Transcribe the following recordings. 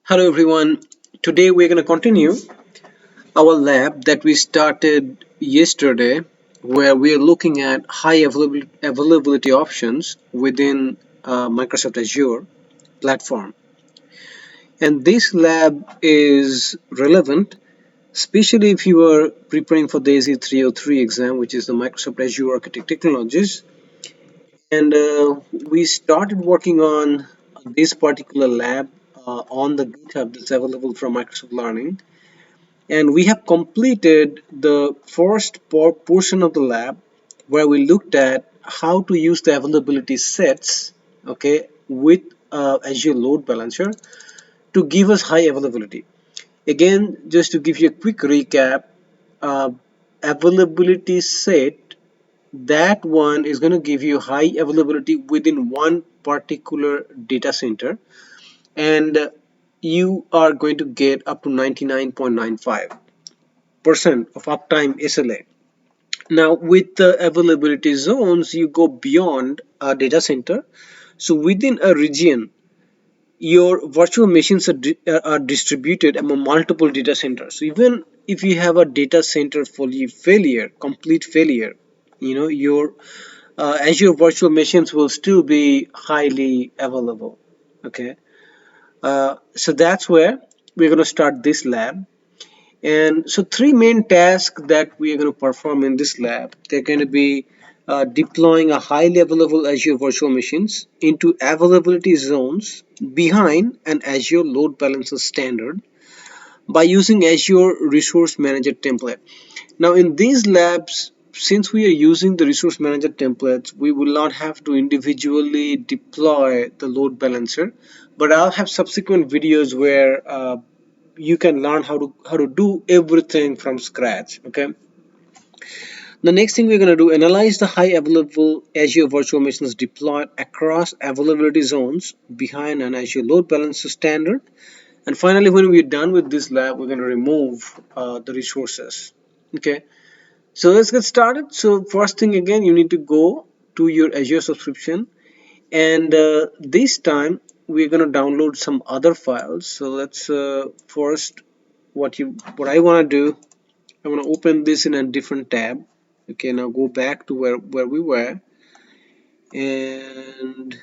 Hello everyone. Today we're going to continue our lab that we started yesterday where we are looking at high availability options within Microsoft Azure platform. And this lab is relevant especially if you are preparing for the AZ303 exam, which is the Microsoft Azure Architect Technologies. And we started working on this particular lab on the GitHub that's available from Microsoft Learning. And we have completed the first portion of the lab where we looked at how to use the availability sets, okay, with Azure Load Balancer to give us high availability. Again, just to give you a quick recap, uh, availability set, that one is going to give you high availability within one particular data center, and you are going to get up to 99.95% of uptime SLA. Now with the availability zones, you go beyond a data center. So within a region, your virtual machines are distributed among multiple data centers. So even if you have a data center complete failure, your Azure virtual machines will still be highly available. Okay, so that's where we're going to start this lab. And so three main tasks that we are going to perform in this lab, they're going to be deploying a highly available Azure virtual machines into availability zones behind an Azure Load Balancer Standard by using Azure Resource Manager template. Now in these labs, since we are using the Resource Manager templates, we will not have to individually deploy the load balancer, but I'll have subsequent videos where you can learn how to do everything from scratch. Okay, the next thing we're going to do, analyze the high available Azure virtual machines deployed across availability zones behind an Azure Load Balancer Standard. And finally, when we're done with this lab, we're going to remove the resources. Okay, so let's get started. So first thing, again, you need to go to your Azure subscription, and this time we're going to download some other files. So let's first, what I want to do, I want to open this in a different tab. Okay, now go back to where we were, and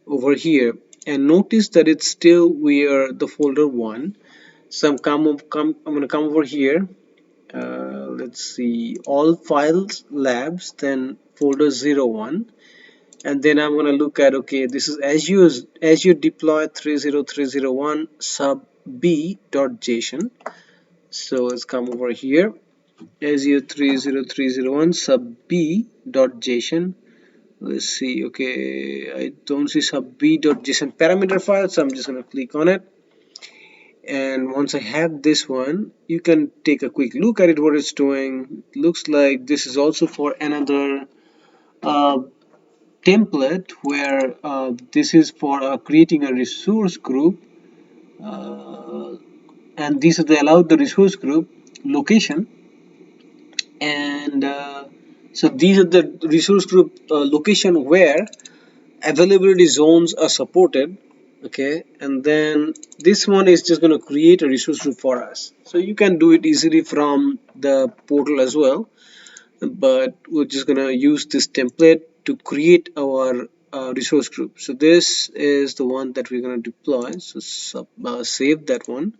over here, and notice that it's still we are the folder 1. So I'm gonna come over here. Let's see, all files, labs, then folder 01, and then I'm gonna look at, okay, this is Azure deploy 30301 sub b.json. So let's come over here, Azure 30301 sub b.json. Let's see, okay, I don't see sub b.json parameter file, so I'm just gonna click on it. And once I have this one, you can take a quick look at it, what it's doing. Looks like this is also for another uh, template where this is for creating a resource group, uh, and these are the allowed the resource group location, and so these are the resource group location where availability zones are supported. Okay, and then this one is just going to create a resource group for us, so you can do it easily from the portal as well, but we're just going to use this template to create our resource group. So this is the one that we're going to deploy, so save that one,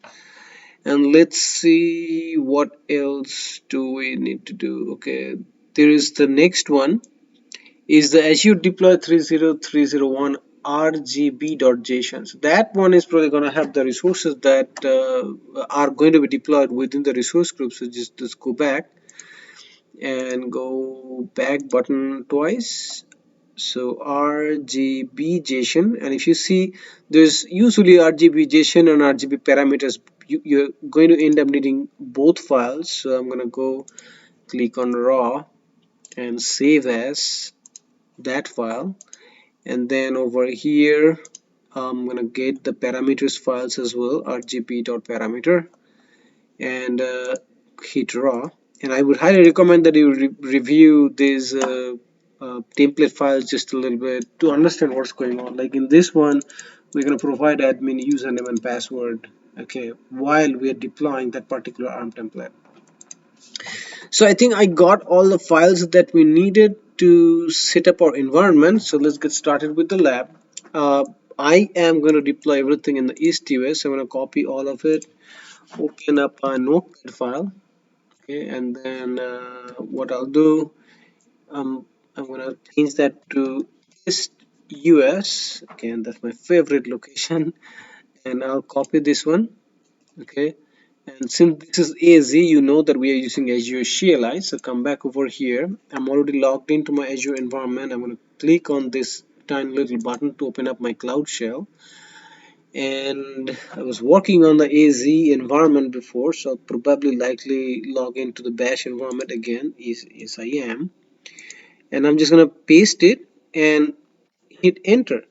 and let's see what else do we need to do. Okay, there is the next one is the Azure deploy 30301 rgb.json. So that one is probably going to have the resources that are going to be deployed within the resource group. So just go back and go back button twice. So rgb.json, and if you see, there's usually rgb.json and rgb parameters. You're going to end up needing both files. So I'm going to go click on raw and save as that file, and then over here I'm gonna get the parameters files as well, rgb.parameter, and hit raw. And I would highly recommend that you review these template files just a little bit to understand what's going on. Like in this one, we're going to provide admin username and password, okay, while we are deploying that particular ARM template. So I think I got all the files that we needed to set up our environment. So let's get started with the lab. Uh, I am going to deploy everything in the East US. I'm going to copy all of it, open up a notepad file, okay, and then what I'll do, I'm going to change that to East US. Again, that's my favorite location, and I'll copy this one, okay. And since this is AZ, you know that we are using Azure CLI. So come back over here. I'm already logged into my Azure environment. I'm going to click on this tiny little button to open up my Cloud Shell. And I was working on the AZ environment before, so I'll probably likely log into the Bash environment again. Yes, I am. And I'm just going to paste it and hit enter.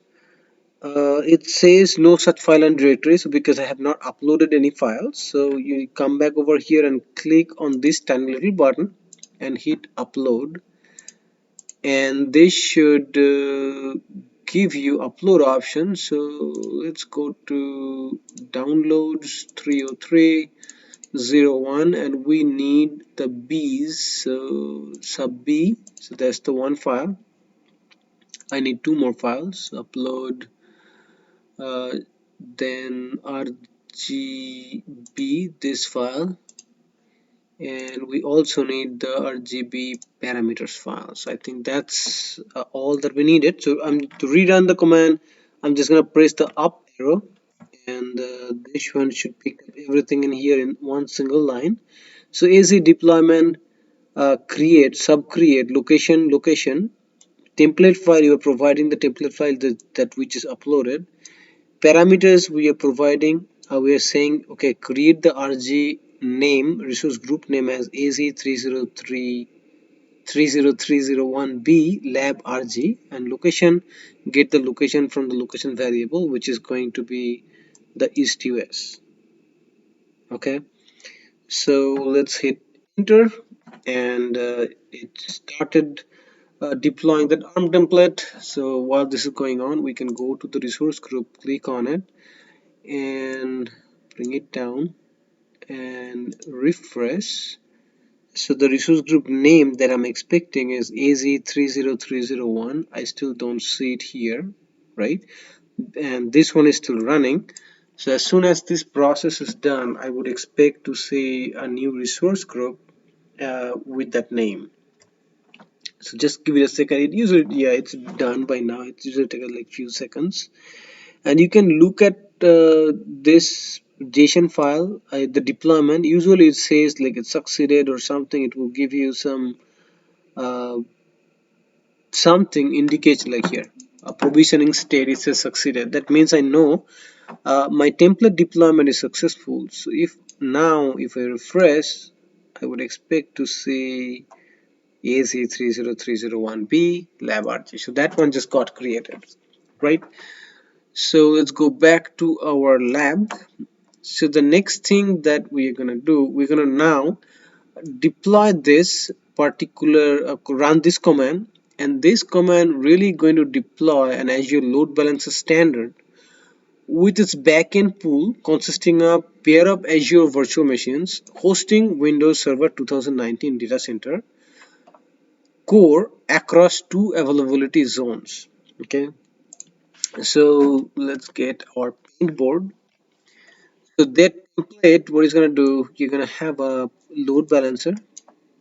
It says no such file and directory, so because I have not uploaded any files, so you come back over here and click on this tiny little button and hit upload, and this should give you upload option. So let's go to downloads 30301, and we need the B's, so sub B, so that's the one file. I need two more files, upload, uh, then RGB, this file, and we also need the RGB parameters file. So I think that's all that we needed. So I'm to rerun the command, I'm just gonna press the up arrow, and this one should pick up everything in here in one single line. So AZ deployment, create, sub create, location template file. You are providing the template file that we just uploaded. Parameters we are providing, we are saying, okay, create the RG name, resource group name as AZ30301B lab RG, and location, get the location from the location variable, which is going to be the East US. Okay, so let's hit enter, and it started deploying that ARM template. So while this is going on, we can go to the resource group, click on it, and bring it down and refresh. So the resource group name that I'm expecting is AZ30301. I still don't see it here, right? And this one is still running. So as soon as this process is done, I would expect to see a new resource group with that name. So just give it a second. It usually, yeah, it's done by now. It usually takes like few seconds. And you can look at this JSON file, the deployment. Usually it says like it succeeded or something. It will give you some uh, something indicates like here a provisioning state. It says succeeded. That means I know my template deployment is successful. So if I refresh, I would expect to see AZ30301B lab RG. So that one just got created, right? So let's go back to our lab. So the next thing that we are gonna do, we're gonna now deploy this particular, run this command, and this command really going to deploy an Azure Load Balancer Standard with its backend pool consisting of pair of Azure virtual machines hosting Windows Server 2019 data center core across two availability zones. Okay, so let's get our paint board. So that template, what it's gonna do, you're gonna have a load balancer.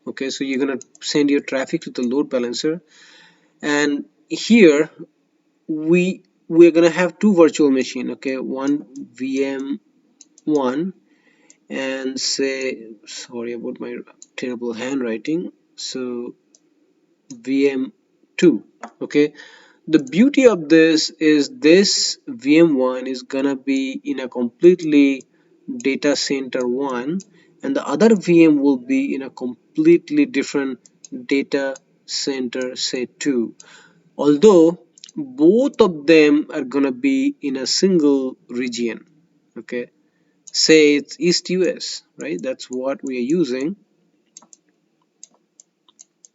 Okay, so you're gonna send your traffic to the load balancer, and here we're gonna have two virtual machine. Okay, one VM1, and say, sorry about my terrible handwriting, so VM2. Okay, the beauty of this is this VM1 is gonna be in a completely data center one, and the other VM will be in a completely different data center say 2, although both of them are gonna be in a single region. Okay, say it's East US, right? That's what we are using,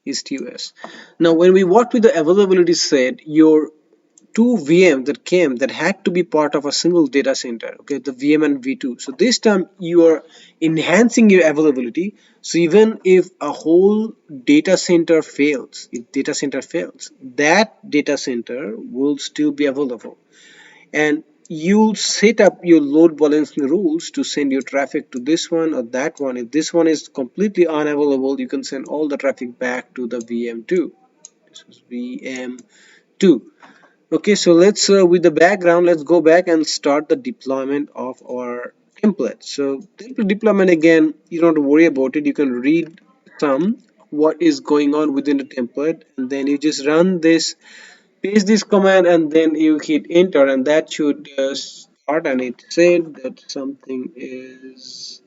East US. Now when we work with the availability set, your two VM that came that had to be part of a single data center, okay, the VM and V2. So this time you are enhancing your availability. So even if a whole data center fails, if data center fails, that data center will still be available. And you'll set up your load balancing rules to send your traffic to this one or that one. If this one is completely unavailable, you can send all the traffic back to the VM2. This is VM2. Okay, so let's with the background, let's go back and start the deployment of our template. So template deployment, again, you don't have to worry about it. You can read some what is going on within the template, and then you just run this, paste this command, and then you hit enter, and that should start. And it said that something is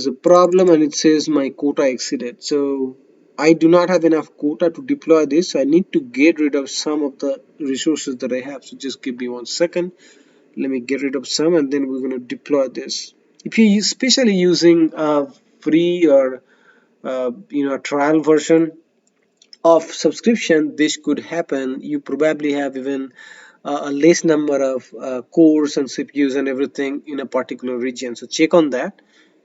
a problem, and it says my quota exceeded. So I do not have enough quota to deploy this, so I need to get rid of some of the resources that I have. So just give me 1 second, let me get rid of some, and then we're going to deploy this. If you especially using a free or a trial version of subscription, this could happen. You probably have even a less number of cores and CPUs and everything in a particular region. So check on that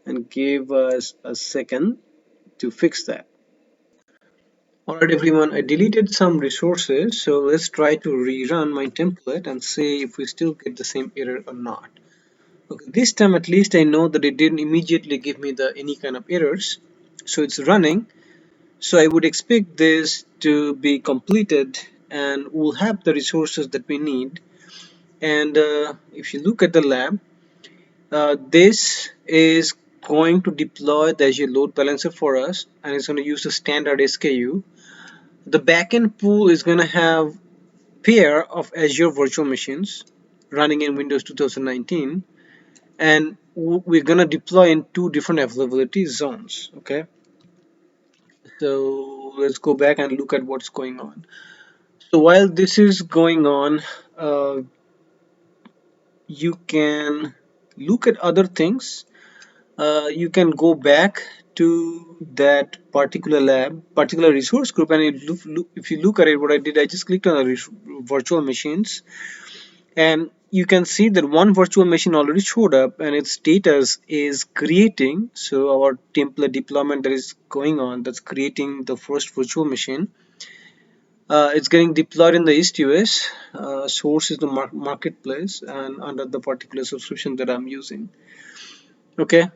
and give us a second to fix that. Alright everyone, I deleted some resources, so let's try to rerun my template and see if we still get the same error or not. Okay, this time at least I know that it didn't immediately give me any kind of errors, so it's running. So I would expect this to be completed and we'll have the resources that we need. And if you look at the lab, this is going to deploy the Azure Load Balancer for us, and it's going to use the standard SKU. The backend pool is going to have pair of Azure virtual machines running in Windows 2019, and we're going to deploy in two different availability zones. Okay, so let's go back and look at what's going on. So while this is going on, uh, you can look at other things. You can go back to that particular lab, particular resource group, and if you look at it, what I did, I just clicked on the virtual machines, and you can see that one virtual machine already showed up and its status is creating. So our template deployment that is going on, that's creating the first virtual machine. It's getting deployed in the East US. Source is the marketplace and under the particular subscription that I'm using. Okay,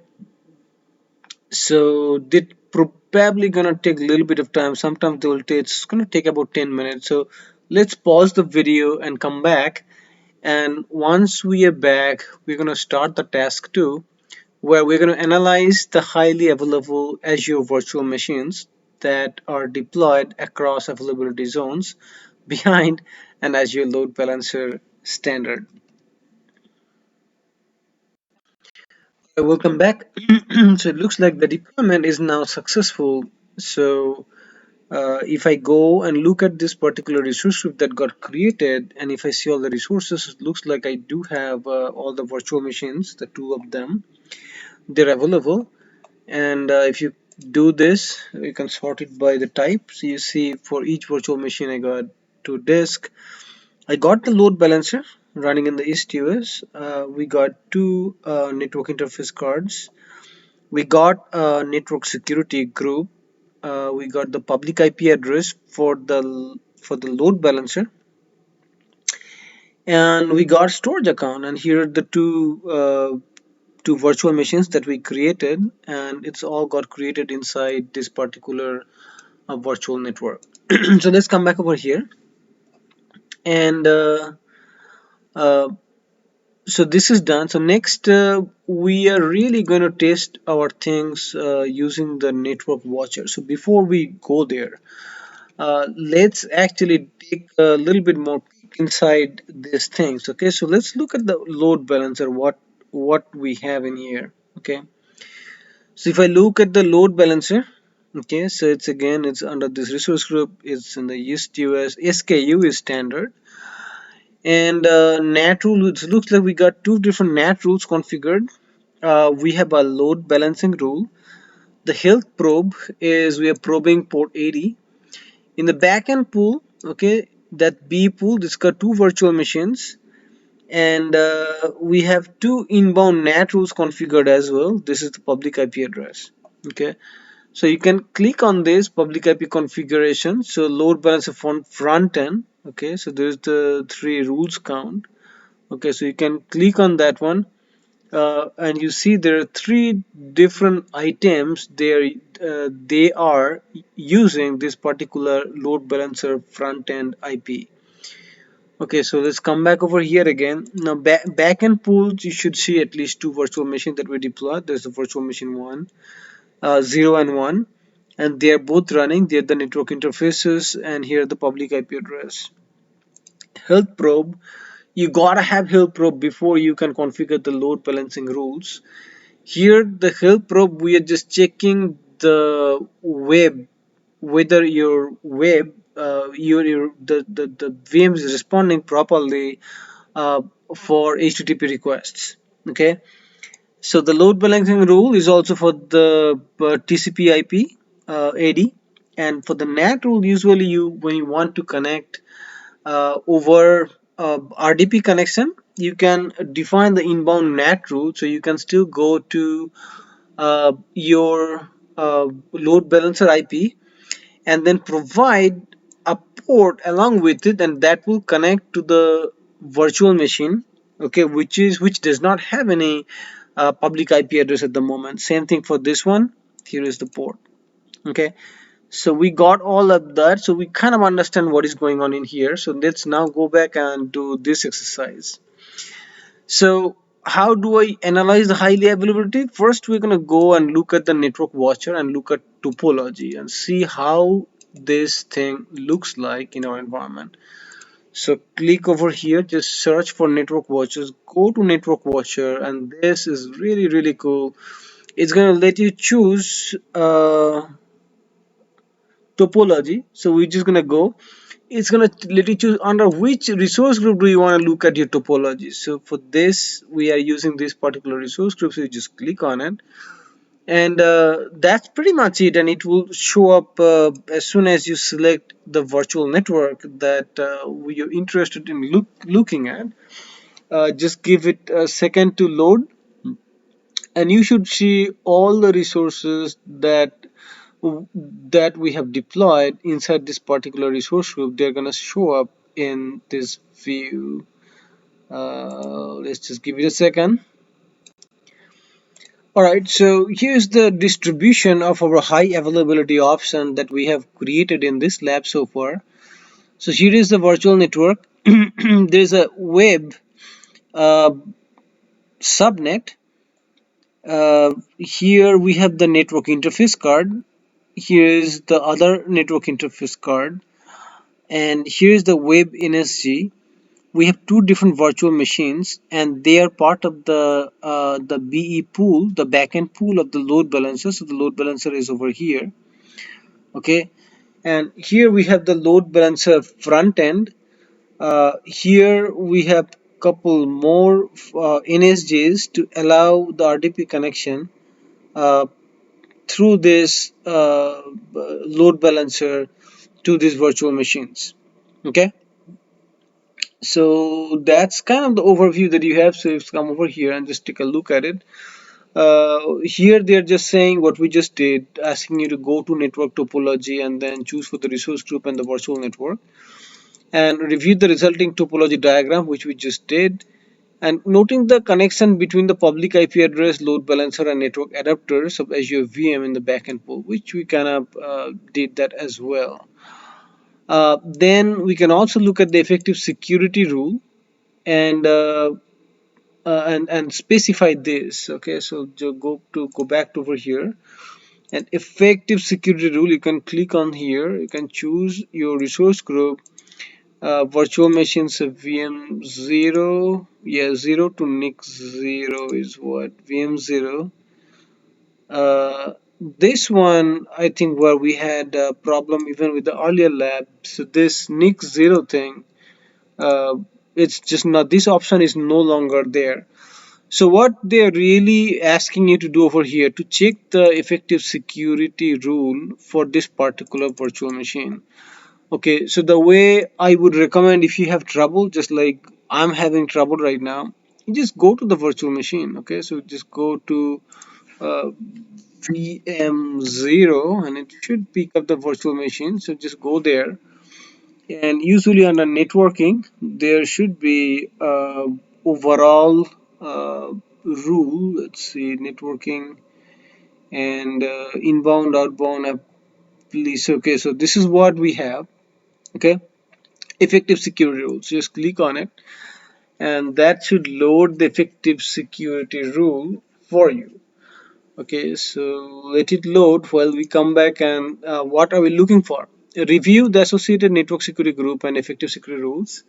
so they probably gonna take a little bit of time. Sometimes they will take, it's gonna take about 10 minutes. So let's pause the video and come back. And once we are back, we're gonna start the task 2, where we're gonna analyze the highly available Azure virtual machines that are deployed across availability zones behind an Azure Load Balancer Standard. Welcome back. So it looks like the deployment is now successful. So if I go and look at this particular resource group that got created, and if I see all the resources, it looks like I do have all the virtual machines, the two of them, they're available. And if you do this, you can sort it by the type. So you see for each virtual machine I got two disk. I got the load balancer running in the East US. We got two network interface cards. We got a network security group. We got the public IP address for the load balancer, and we got storage account. And here are the two virtual machines that we created, and it's all got created inside this particular virtual network. So let's come back over here, and uh, so this is done. So next we are really going to test our things using the network watcher. So before we go there, let's actually take a little bit more peek inside these things. Okay, so let's look at the load balancer, what we have in here. Okay, so if I look at the load balancer, okay, so it's under this resource group. It's in the East US. SKU is standard, and NAT rule, it looks like we got two different NAT rules configured. We have a load balancing rule. The health probe is we are probing port 80. In the backend pool, okay, that B pool, this got two virtual machines, and we have two inbound NAT rules configured as well. This is the public IP address. Okay, so you can click on this public IP configuration. So load balancer front end. Okay, so there's the three rules count. Okay, so you can click on that one, and you see there are three different items there. They are using this particular load balancer front end IP. Okay, so let's come back over here again. Now backend pools, you should see at least two virtual machines that we deployed. There's the virtual machine 0 and 1, and they are both running. They're the network interfaces, and here the public IP address. Health probe, you gotta have health probe before you can configure the load balancing rules. Here the health probe, we are just checking the web, whether your web the VM is responding properly uh, for HTTP requests. Okay, so the load balancing rule is also for the TCP IP AD, and for the NAT rule, usually you when you want to connect over RDP connection, you can define the inbound NAT rule. So you can still go to your load balancer IP and then provide a port along with it, and that will connect to the virtual machine, okay, which does not have any public IP address at the moment. Same thing for this one. Here is the port. Okay, so we got all of that, so we kind of understand what is going on in here. So let's now go back and do this exercise. So how do I analyze the highly availability? First, we're going to go and look at the network watcher and look at topology and see how this thing looks like in our environment. So click over here, just search for network watchers, go to network watcher, and this is really cool. It's going to let you choose topology. So we're just going to go, it's going to let you choose under which resource group do you want to look at your topology. So for this, we are using this particular resource group, so you just click on it, and that's pretty much it. And it will show up as soon as you select the virtual network that you're interested in looking at. Just give it a second to load, and you should see all the resources that we have deployed inside this particular resource group. They're gonna show up in this view. Let's just give it a second. Alright, so here's the distribution of our high availability option that we have created in this lab so far. So here is the virtual network. There's a web uh, subnet. Here we have the network interface card. Here is the other network interface card, and here's the web NSG. We have two different virtual machines, and they are part of the BE pool, the backend pool of the load balancer. So the load balancer is over here. Okay, and here we have the load balancer front end. Here we have couple more NSGs to allow the RDP connection uh, through this load balancer to these virtual machines. Okay, so that's kind of the overview that you have. So if you come over here and just take a look at it, here they're just saying what we just did, asking you to go to network topology and then choose for the resource group and the virtual network, and review the resulting topology diagram, which we just did, and noting the connection between the public IP address, load balancer, and network adapters of Azure VM in the backend pool, which we kind of did that as well. Then we can also look at the effective security rule and and specify this. Okay, so go back to over here, and effective security rule, you can click on here, you can choose your resource group, virtual machines of VM 0, yeah, 0 to NIC 0 is what VM 0. This one, I think, where we had a problem even with the earlier lab. So this NIC 0 thing, uh, it's just not, this option is no longer there. So what they're really asking you to do over here, to check the effective security rule for this particular virtual machine. Okay, so the way I would recommend, if you have trouble, just like I'm having trouble right now, you just go to the virtual machine. Okay, so just go to uh, VM0 and it should pick up the virtual machine. So just go there, and usually under networking, there should be overall rule. Let's see, networking and inbound, outbound, please. Okay, so this is what we have. Okay, effective security rules. Just click on it, and that should load the effective security rule for you. Okay, so let it load while we come back. And what are we looking for? Review the associated network security group and effective security rules,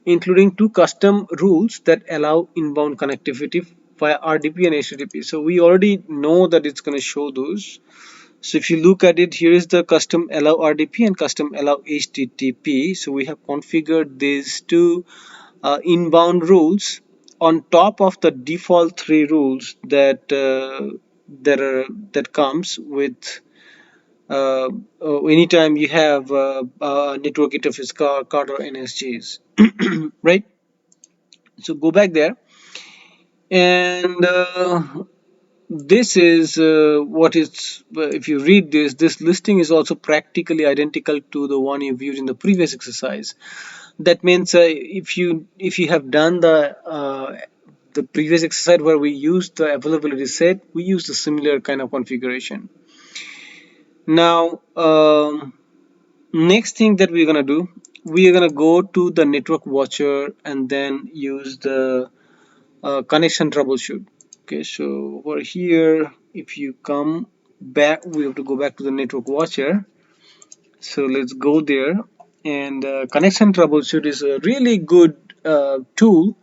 including two custom rules that allow inbound connectivity via RDP and HTTP. So we already know that it's going to show those. So if you look at it, here is the custom allow RDP and custom allow HTTP. So we have configured these two inbound rules on top of the default three rules that comes with anytime you have network interface card or NSGs, right? So go back there, and this is what it's. If you read this, this listing is also practically identical to the one you viewed in the previous exercise. That means if you have done the previous exercise where we used the availability set, we used a similar kind of configuration. Now, next thing that we're gonna do, we are gonna go to the network watcher and then use the connection troubleshoot. Okay, so over here, if you come back, we have to go back to the network watcher. So let's go there, and connection troubleshoot is a really good tool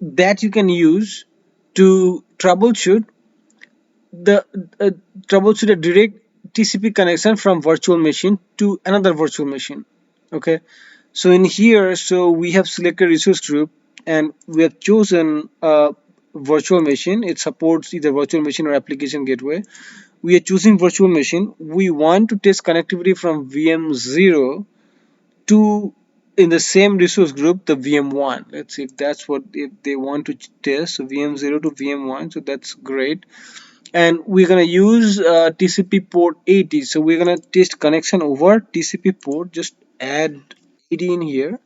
that you can use to the uh, troubleshoot a direct TCP connection from virtual machine to another virtual machine. Okay, so in here, so we have selected resource group and we have chosen a virtual machine. It supports either virtual machine or application gateway. We are choosing virtual machine. We want to test connectivity from VM0 to, in the same resource group, the VM1. Let's see if that's what if they want to test. So VM0 to VM1, so that's great. And we're gonna use TCP port 80. So we're gonna test connection over TCP port. Just add 80 in here,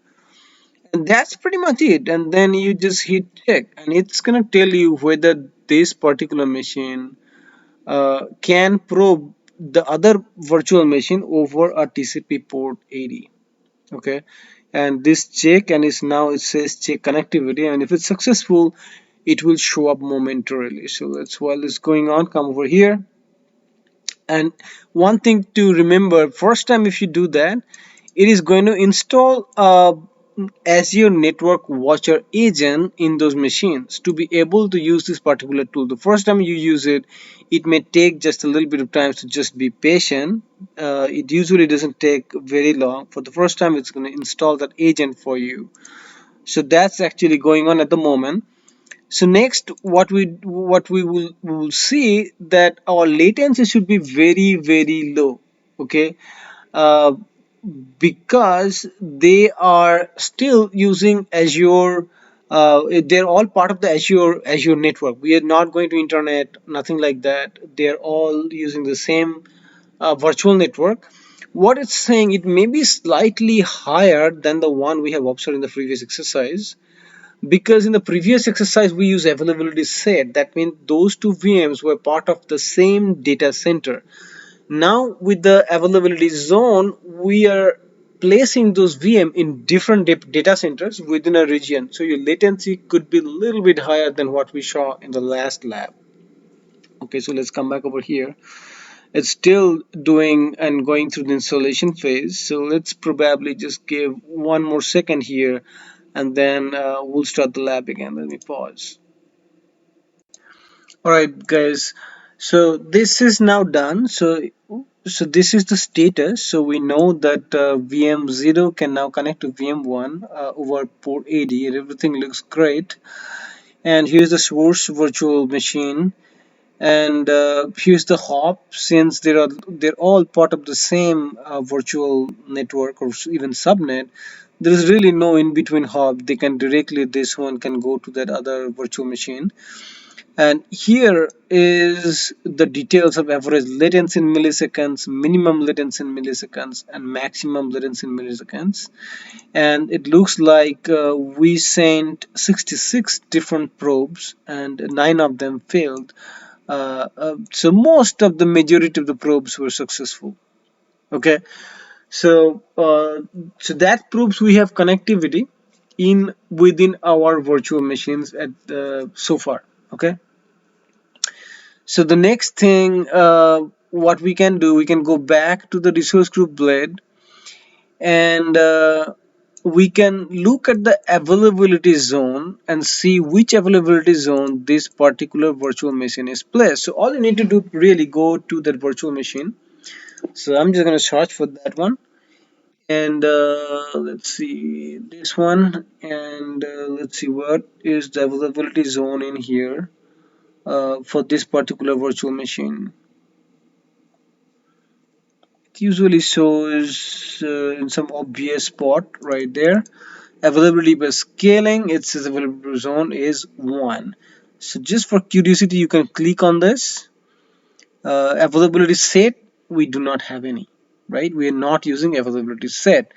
and that's pretty much it. And then you just hit check, and it's gonna tell you whether this particular machine can probe the other virtual machine over a TCP port 80. Okay, and this check, and it's now it says check connectivity, and if it's successful, it will show up momentarily. So that's while it's going on, come over here. And one thing to remember, first time if you do that, it is going to install Azure Network Watcher agent in those machines to be able to use this particular tool. The first time you use it, it may take just a little bit of time, so just be patient. It usually doesn't take very long. For the first time, it's going to install that agent for you. So that's actually going on at the moment. So next, what we will see that our latency should be very low. Okay, uh, because they are still using Azure. They're all part of the Azure network. We are not going to internet, nothing like that. They're all using the same virtual network. What it's saying, it may be slightly higher than the one we have observed in the previous exercise, because in the previous exercise we use availability set. That means those two VMs were part of the same data center. Now with the availability zone, we are placing those VM in different data centers within a region, so your latency could be a little bit higher than what we saw in the last lab. Okay, so let's come back over here. It's still doing and going through the installation phase, so let's probably just give one more second here, and then we'll start the lab again. Let me pause. All right, guys, so this is now done. So this is the status. So we know that VM0 can now connect to VM1 over port 80. Everything looks great. And here's the source virtual machine, And here's the hop. Since they're all part of the same virtual network or even subnet, there is really no in between hop. They can directly, this one can go to that other virtual machine. And here is the details of average latency in milliseconds, minimum latency in milliseconds, and maximum latency in milliseconds. And it looks like we sent 66 different probes and 9 of them failed. So most of the majority of the probes were successful. Okay, so that proves we have connectivity in within our virtual machines at so far. Okay, so the next thing what we can do, we can go back to the resource group blade, and we can look at the availability zone and see which availability zone this particular virtual machine is placed. So all you need to do, really go to that virtual machine. So I'm just going to search for that one, and let's see this one, and let's see what is the availability zone in here for this particular virtual machine. It usually shows in some obvious spot right there. Availability by scaling, its availability zone is 1. So just for curiosity, you can click on this. Availability set, we do not have any, right? We are not using availability set.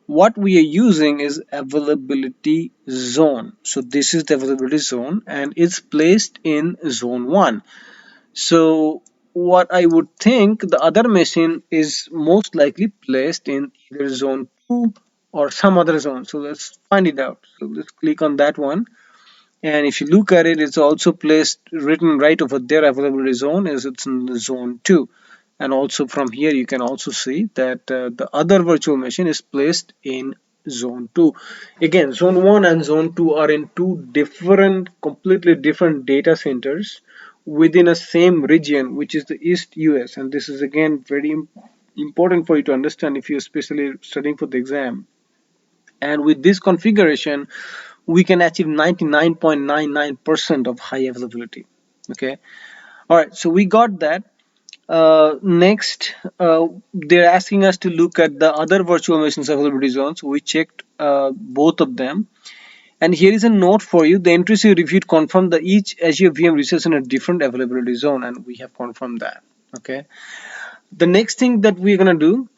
What we are using is availability zone. So this is the availability zone and it's placed in zone 1. So what I would think, the other machine is most likely placed in either zone 2 or some other zone. So let's find it out. So let's click on that one. And if you look at it, it's also placed, written right over there, availability zone is it's in zone 2. And also from here, you can also see that the other virtual machine is placed in zone 2. Again, zone 1 and zone 2 are in two different, completely different data centers within a same region, which is the East US. And this is again very important for you to understand if you're especially studying for the exam. And with this configuration, we can achieve 99.99% of high availability. Okay, all right, so we got that. Next, they're asking us to look at the other virtual machines availability zones. We checked both of them, and here is a note for you. The entries you reviewed confirm that each Azure VM resides in a different availability zone, and we have confirmed that. Okay, the next thing that we're gonna do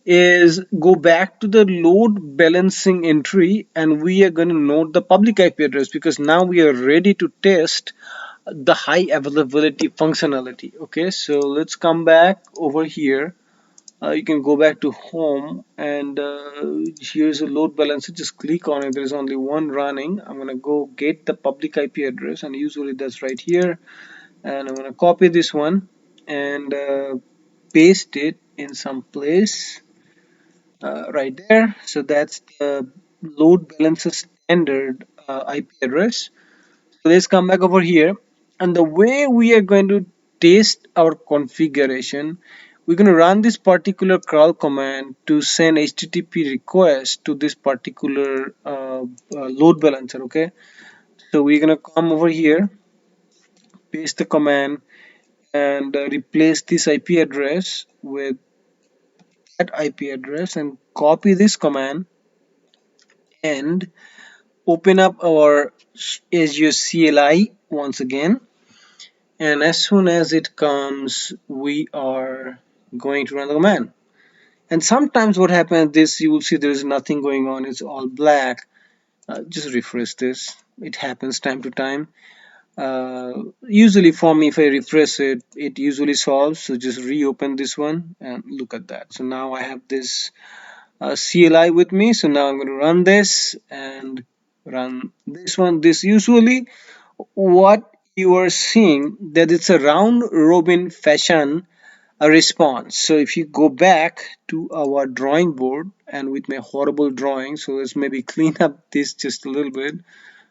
is go back to the load balancing entry, and we are going to note the public IP address, because now we are ready to test the high availability functionality. Okay, so let's come back over here. You can go back to home, and here's a load balancer. Just click on it. There's only one running. I'm going to go get the public IP address, and usually that's right here. And I'm going to copy this one and paste it in some place right there. So that's the load balancer standard IP address. So let's come back over here, and the way we are going to test our configuration, we're going to run this particular curl command to send HTTP request to this particular load balancer. Okay, so we're going to come over here, paste the command, and replace this IP address with that IP address, and copy this command and open up our Azure CLI once again, and as soon as it comes, we are going to run the command. And sometimes what happens, this you will see there is nothing going on, it's all black. Just refresh this. It happens time to time. Usually for me, if I refresh it, it usually solves. So just reopen this one and look at that. So now I have this CLI with me. So now I'm going to run this and run this one. This usually what you are seeing, that it's a round robin fashion a response. So if you go back to our drawing board, and with my horrible drawing, so let's maybe clean up this just a little bit.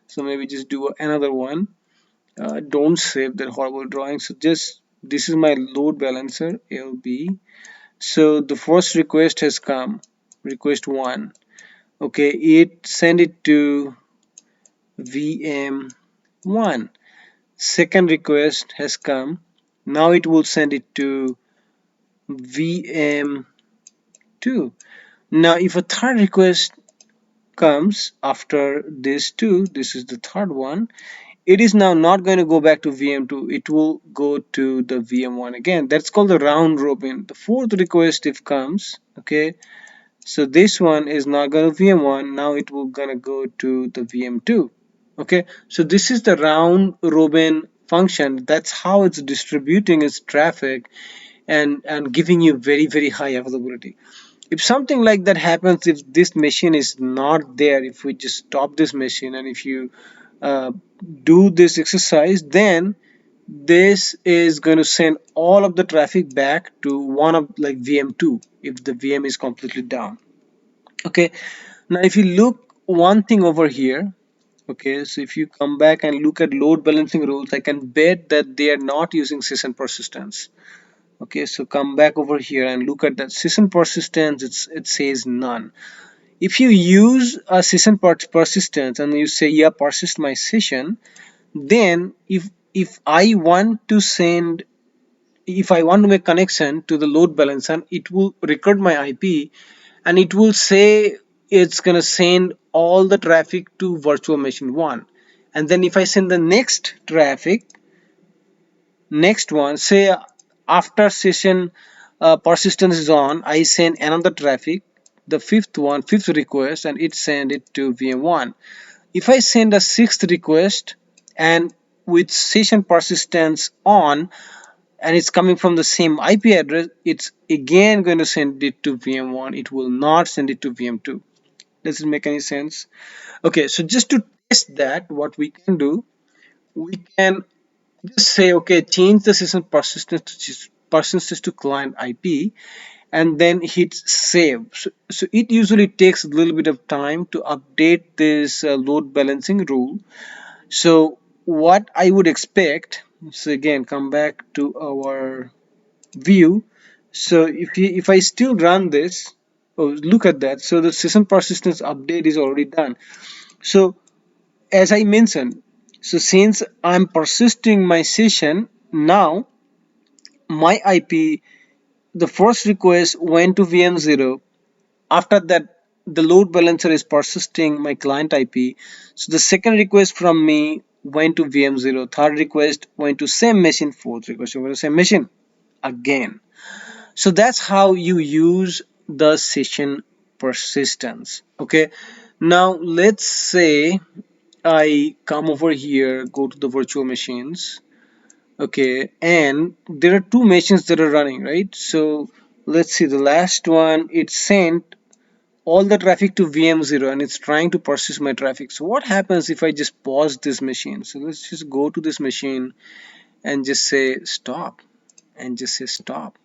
So maybe just do another one. Don't save that horrible drawing. So just, this is my load balancer LB. So the first request has come, request 1. Okay, it send it to VM1. Second request has come, Now it will send it to VM2. Now if a third request comes after this two, this is the third one, it is now not going to go back to VM2, it will go to the VM1 again. That's called the round robin. The fourth request if comes, okay, so this one is not going to VM1, now it will gonna go to the VM2. Okay, so this is the round robin function. That's how it's distributing its traffic and giving you very high availability. If something like that happens, if this machine is not there, if we just stop this machine and if you uh, do this exercise, then this is going to send all of the traffic back to one of like VM2 if the VM is completely down. Okay, now if you look one thing over here, okay, so if you come back and look at load balancing rules, I can bet that they are not using session persistence. Okay, so come back over here and look at that session persistence. It says none. If you use a session persistence and you say yeah, persist my session, then if I want to send, if I want to make connection to the load balancer, it will record my IP and it will say it's gonna send all the traffic to virtual machine 1. And then if I send the next one, say after session persistence is on, I send another traffic, the fifth request, and it send it to VM1. If I send a sixth request and with session persistence on, and it's coming from the same IP address, it's again going to send it to VM1. It will not send it to VM2. Does it make any sense? Okay, so just to test that, what we can do, we can just say, okay, change the session persistence to client IP, and then hit save. So it usually takes a little bit of time to update this load balancing rule. So what I would expect, so again, come back to our view. So if I still run this, oh, look at that. So the session persistence update is already done. So as I mentioned, so since I'm persisting my session, now my IP, the first request went to VM0. After that, the load balancer is persisting my client IP. So the second request from me went to VM0. Third request went to same machine. Fourth request went to same machine again. So that's how you use the session persistence. Okay. Now let's say I come over here, go to the virtual machines. Okay, and there are two machines that are running, right? So let's see, the last one, it sent all the traffic to VM0 and it's trying to persist my traffic. So what happens if I just pause this machine? So let's just go to this machine and just say stop, and just say stop.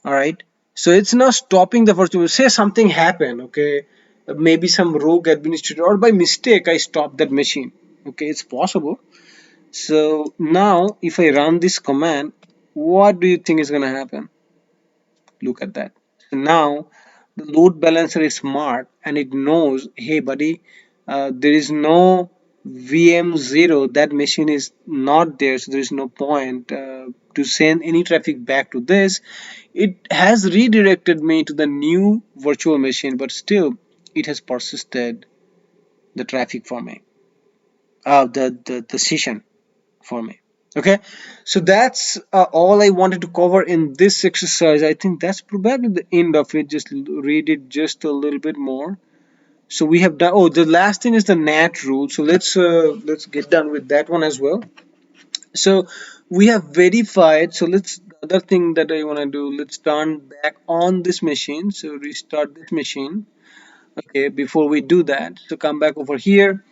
All right, so it's now stopping the virtual. Say something happened, okay, maybe some rogue administrator or by mistake I stopped that machine. Okay, it's possible. So now if I run this command, what do you think is going to happen? Look at that. So now the load balancer is smart and it knows, hey buddy, there is no VM0, that machine is not there, so there is no point to send any traffic back to this. It has redirected me to the new virtual machine, but still it has persisted the traffic for me, the session for me. Okay, so that's all I wanted to cover in this exercise. I think that's probably the end of it. Just read it just a little bit more. So we have done, oh, the last thing is the NAT rule. So let's get done with that one as well. So we have verified. So let's, the other thing that I want to do, let's turn back on this machine. So restart this machine. Okay, before we do that, so come back over here.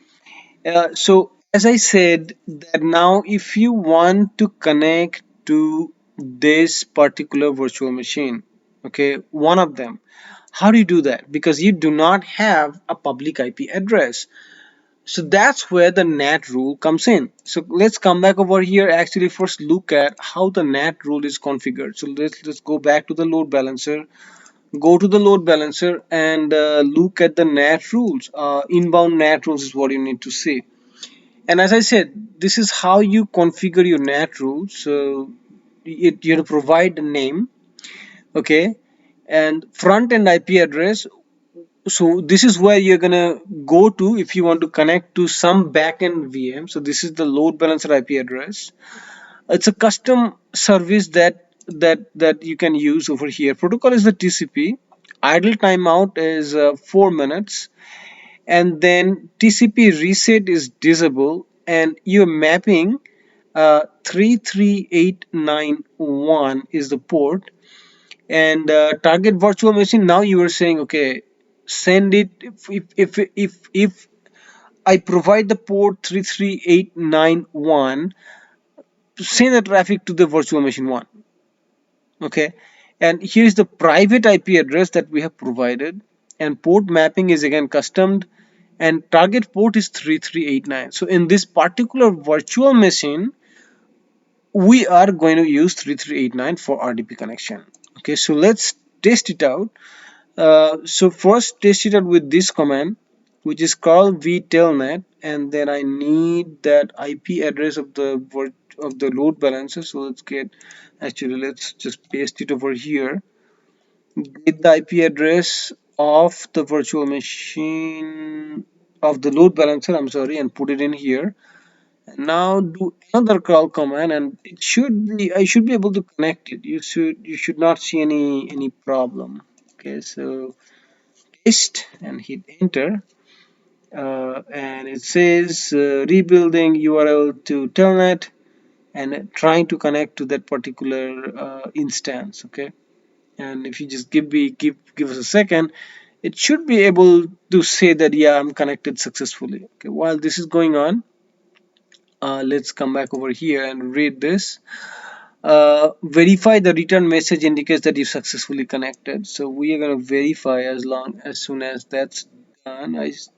So as I said, that now if you want to connect to this particular virtual machine, okay, one of them, how do you do that? Because you do not have a public IP address. So that's where the NAT rule comes in. So let's come back over here. Actually, first look at how the NAT rule is configured. So let's go back to the load balancer. Go to the load balancer and look at the NAT rules. Inbound NAT rules is what you need to see. And as I said, this is how you configure your NAT rules. So you have to provide the name, okay, and front end IP address. So this is where you're gonna go to if you want to connect to some backend VM. So this is the load balancer IP address. It's a custom service that you can use over here. Protocol is the TCP. Idle timeout is 4 minutes, and then TCP reset is disable, and your mapping 33891 is the port, and target virtual machine. Now you are saying, okay, send it. If I provide the port 33891, send the traffic to the virtual machine one. Okay, and here is the private IP address that we have provided, and port mapping is again customed, and target port is 3389. So in this particular virtual machine, we are going to use 3389 for RDP connection. Okay, so let's test it out. So first test it out with this command, which is called vtelnet, and then I need that IP address of the load balancer. So let's get, actually let's just paste it over here. Get the IP address of the virtual machine of the load balancer, I'm sorry, and put it in here. And now do another crawl command, and it should be, I should be able to connect it. You should not see any problem. Okay, so paste and hit enter, and it says rebuilding URL to telnet and trying to connect to that particular instance. Okay, and if you just give us a second, it should be able to say that yeah, I'm connected successfully. Okay, while this is going on, let's come back over here and read this. Verify the return message indicates that you successfully connected. So we are going to verify as soon as that's done. I was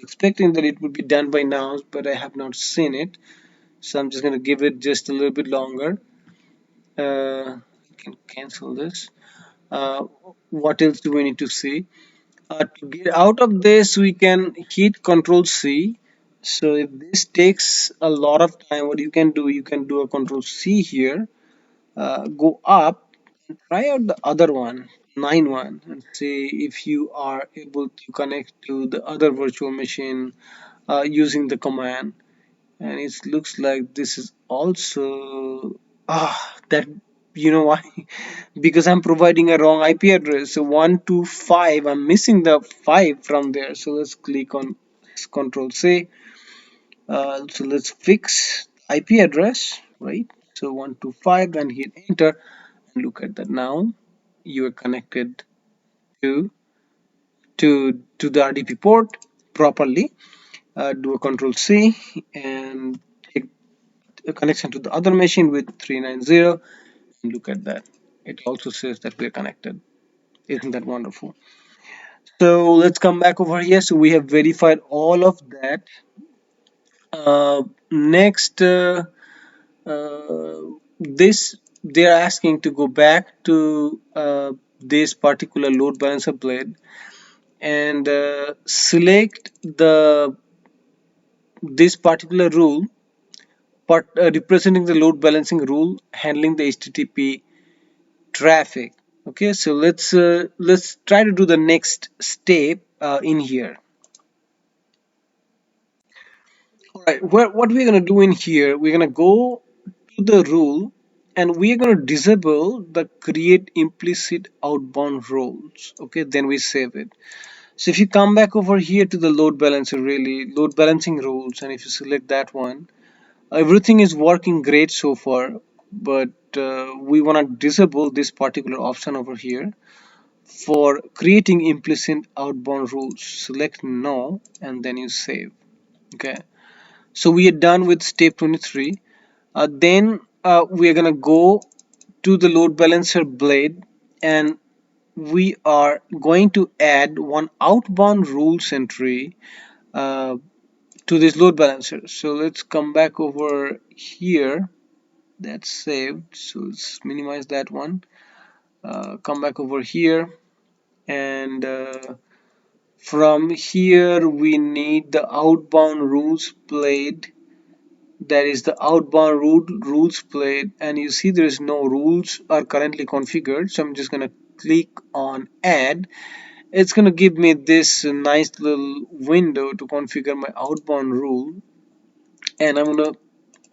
expecting that it would be done by now, but I have not seen it. So I'm just going to give it just a little bit longer. I can cancel this. Uh, what else do we need to see? To get out of this, we can hit Control C. So if this takes a lot of time, what you can do a Control C here, go up and try out the other one, 9.1, and see if you are able to connect to the other virtual machine using the command. And it looks like this is also that, you know why? Because I'm providing a wrong IP address. So 125, I'm missing the 5 from there. So let's click on Control C. So let's fix IP address, right? So 125 and hit enter, and look at that. Now you are connected to to the RDP port properly. Do a Control C and take a connection to the other machine with 390, and look at that. It also says that we're connected. Isn't that wonderful? So let's come back over here. So we have verified all of that. Next, this they're asking to go back to this particular load balancer blade and select the this particular rule, but representing the load balancing rule handling the HTTP traffic. Okay, so let's try to do the next step in here. All right, what we're gonna do in here, we're gonna go to the rule, and we're gonna disable the create implicit outbound roles. Okay, then we save it. So if you come back over here to the load balancer, really load balancing rules, and if you select that one, everything is working great so far, but we want to disable this particular option over here for creating implicit outbound rules. Select no, and then you save. Okay, so we are done with step 23. Then we are gonna go to the load balancer blade, and we are going to add one outbound rules entry uh, to this load balancer. So let's come back over here. That's saved, so let's minimize that one. Come back over here, and from here we need the outbound rules blade That is the outbound rules plate, and you see there is no rules are currently configured, so I'm just going to click on add. It's going to give me this nice little window to configure my outbound rule, and I'm going to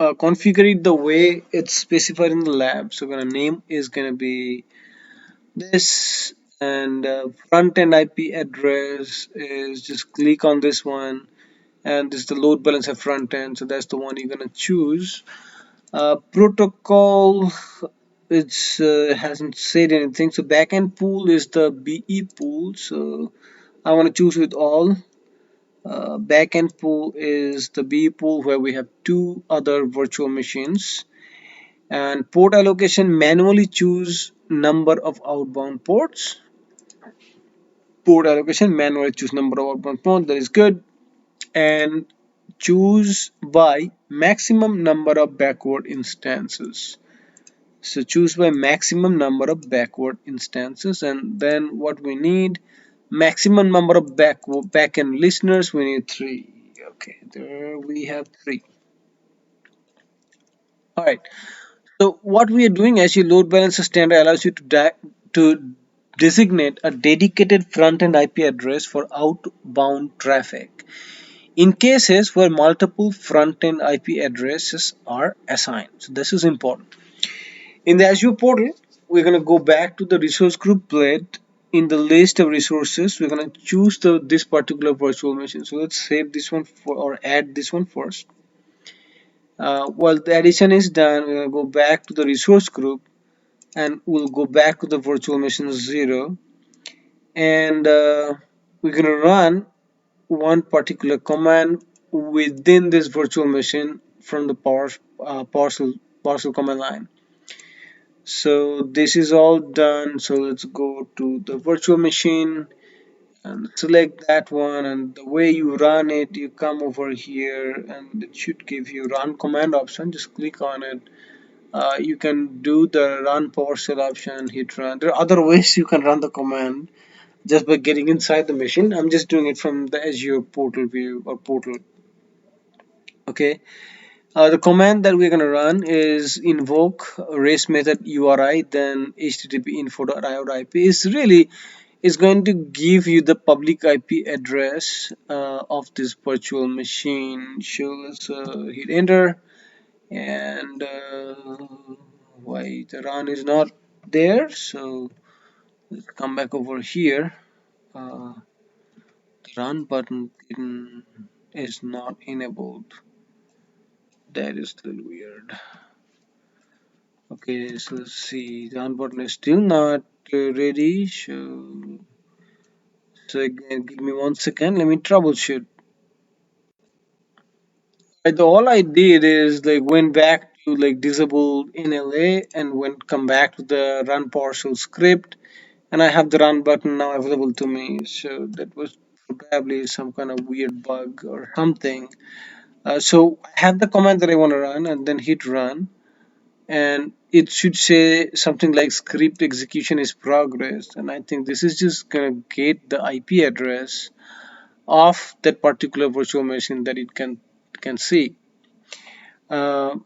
configure it the way it's specified in the lab. So gonna name is gonna be this, and front end IP address is just click on this one, and this is the load balancer front end, so that's the one you're gonna choose. Protocol, it's hasn't said anything. So backend pool is the BE pool, so I want to choose with all. Backend pool is the BE pool where we have two other virtual machines. And port allocation, manually choose number of outbound ports. Port allocation, manually choose number of outbound ports, that is good. And choose by maximum number of backward instances. So choose by maximum number of backward instances, and then what we need, maximum number of backend listeners, we need 3. Okay, there we have 3. All right. So what we are doing, Azure Load Balancer Standard allows you to designate a dedicated front-end IP address for outbound traffic in cases where multiple front-end IP addresses are assigned. So this is important. In the Azure portal, we're going to go back to the resource group plate. In the list of resources, we're going to choose this particular virtual machine. So let's save this one or add this one first. While the addition is done, we're going to go back to the resource group, and we'll go back to the virtual machine 0, and we're going to run one particular command within this virtual machine from the parcel command line. So this is all done. So let's go to the virtual machine and select that one, and the way you run it, you come over here and it should give you run command option. Just click on it. You can do the run PowerShell option, hit run. There are other ways you can run the command just by getting inside the machine. I'm just doing it from the Azure portal view or portal. Okay. The command that we're going to run is invoke race method URI, then http info.io.ip. Is going to give you the public IP address of this virtual machine. So let's hit enter, and why the run is not there, so let's come back over here. The run button is not enabled. That is a little weird. Okay, so let's see, the run button is still not ready, so again give me 1 second, let me troubleshoot. All I did is like went back to like disable NLA and went come back to the run PowerShell script, and I have the run button now available to me. So that was probably some kind of weird bug or something. So I have the command that I want to run, and then hit run, and it should say something like script execution is progress, and I think this is just gonna get the IP address of that particular virtual machine that it can see. Uh,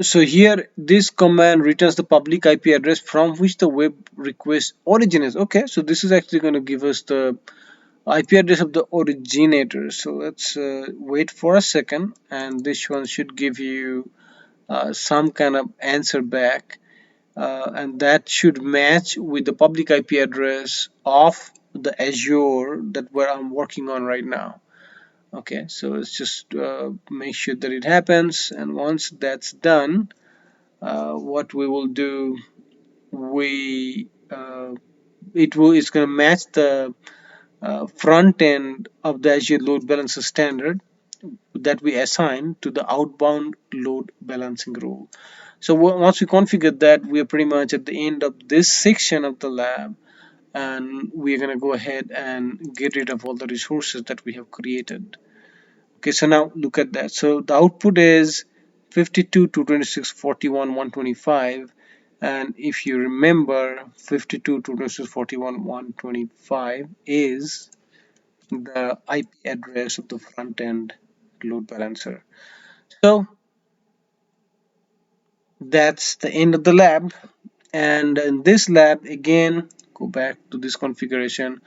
so here this command returns the public IP address from which the web request originates. Okay, so this is actually going to give us the IP address of the originator. So let's wait for a second, and this one should give you some kind of answer back, and that should match with the public IP address of the Azure that where I'm working on right now. Okay, so let's just make sure that it happens, and once that's done, what we will do, we it's going to match the front end of the Azure Load Balancer Standard that we assign to the outbound load balancing rule. So once we configure that, we are pretty much at the end of this section of the lab, and we're going to go ahead and get rid of all the resources that we have created. Okay, so now look at that. So the output is 52, 226, 41, 125. And if you remember, 52, 226, 41, 125 is the IP address of the front end load balancer. So that's the end of the lab. And in this lab, again, go back to this configuration.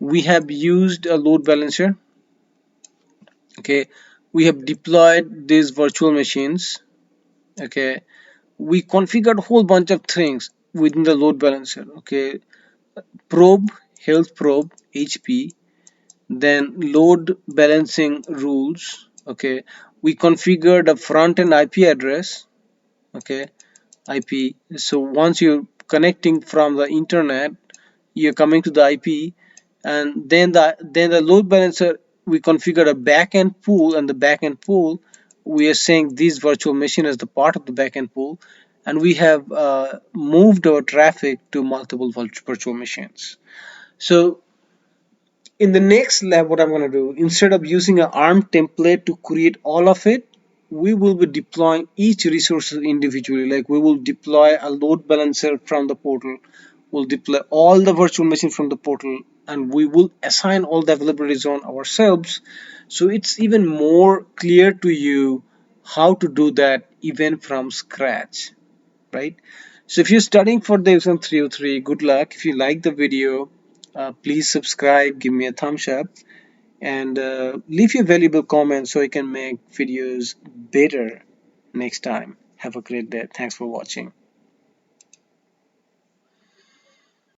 We have used a load balancer. Okay, we have deployed these virtual machines. Okay, we configured a whole bunch of things within the load balancer. Okay, probe, health probe, HP, then load balancing rules. Okay, we configured a front end IP address. Okay, IP. So once you're connecting from the internet, you're coming to the IP, and then the load balancer, we configure a backend pool, and the backend pool, we are saying this virtual machine as the part of the backend pool, and we have moved our traffic to multiple virtual machines. So in the next lab, what I'm going to do, instead of using an ARM template to create all of it, we will be deploying each resource individually. Like we will deploy a load balancer from the portal, we'll deploy all the virtual machines from the portal, and we will assign all the availability zone ourselves. So it's even more clear to you how to do that even from scratch, right? So if you're studying for the exam 303, good luck. If you like the video, please subscribe, give me a thumbs up, and leave your valuable comments so I can make videos better next time. Have a great day. Thanks for watching.